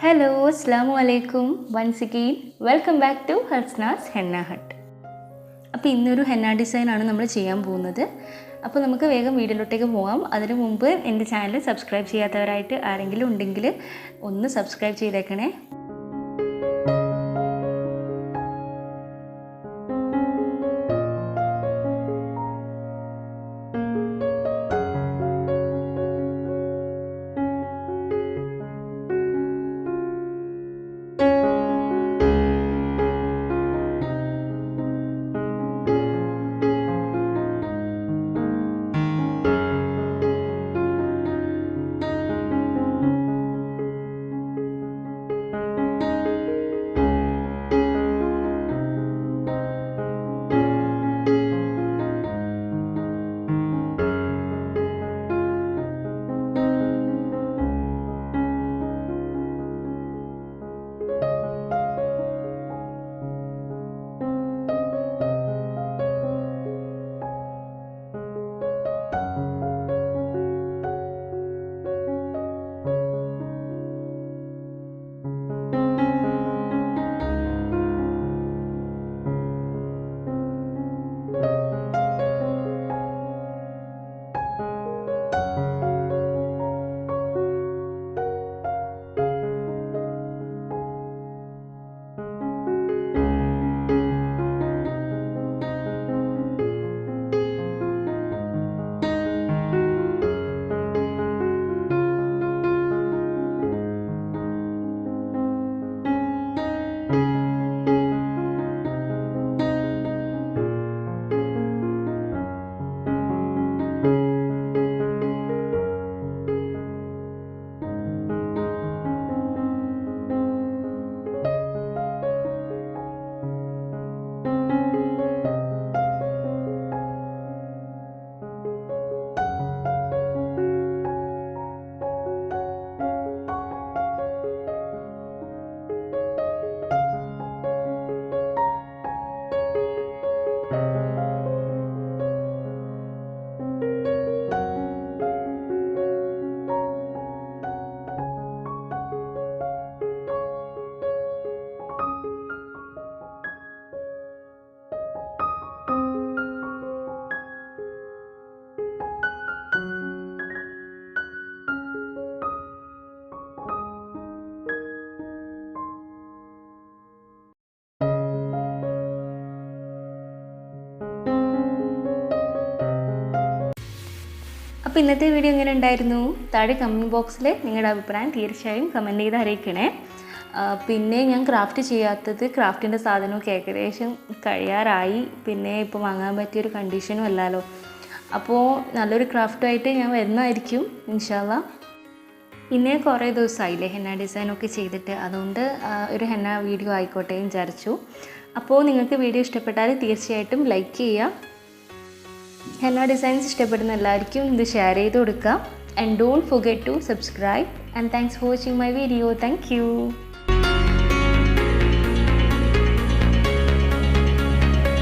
Hello, Assalamu alaikum. Once again, welcome back to Hasna's Henna Hut. അപ്പോൾ ഇന്നൊരു henna design ആണ് നമ്മൾ ചെയ്യാൻ പോകുന്നത്. അപ്പോൾ നമുക്ക് വേഗം വീഡിയോയിലോട്ടേക്ക് പോകാം. അതിനു മുമ്പ് എൻ്റെ ചാനൽ സബ്സ്ക്രൈബ് ചെയ്യാത്തവരായിട്ട് ആരെങ്കിലും ഉണ്ടെങ്കിൽ ഒന്ന് സബ്സ്ക്രൈബ് ചെയ്തേക്കണേ. അപ്പോൾ ഇന്നത്തെ വീഡിയോ എങ്ങനെ ഉണ്ടായിരുന്നു? താഴെ കമൻറ്റ് ബോക്സിൽ നിങ്ങളുടെ അഭിപ്രായം തീർച്ചയായും കമൻറ്റ് ചെയ്ത് അറിയിക്കണേ. പിന്നെ ഞാൻ ക്രാഫ്റ്റിൻ്റെ സാധനമൊക്കെ ഏകദേശം കഴിയാറായി. പിന്നെ ഇപ്പോൾ വാങ്ങാൻ പറ്റിയൊരു കണ്ടീഷനും അല്ലല്ലോ. അപ്പോൾ നല്ലൊരു ക്രാഫ്റ്റുമായിട്ട് ഞാൻ വരുന്നതായിരിക്കും ഇൻഷാ അല്ലാഹ്. പിന്നെ കുറേ ദിവസമായില്ലേ ഹെന്ന ഡിസൈനൊക്കെ ചെയ്തിട്ട്, അതുകൊണ്ട് ഒരു ഹെന്ന വീഡിയോ ആയിക്കോട്ടെ വിചാരിച്ചു. അപ്പോൾ നിങ്ങൾക്ക് വീഡിയോ ഇഷ്ടപ്പെട്ടാൽ തീർച്ചയായിട്ടും ലൈക്ക് ചെയ്യുക. ഹെന്ന ഡിസൈൻസ് ഇഷ്ടപ്പെടുന്ന എല്ലാവർക്കും ഇത് ഷെയർ ചെയ്ത് കൊടുക്കുക. And don't forget to subscribe. And thanks for watching my video. Thank U.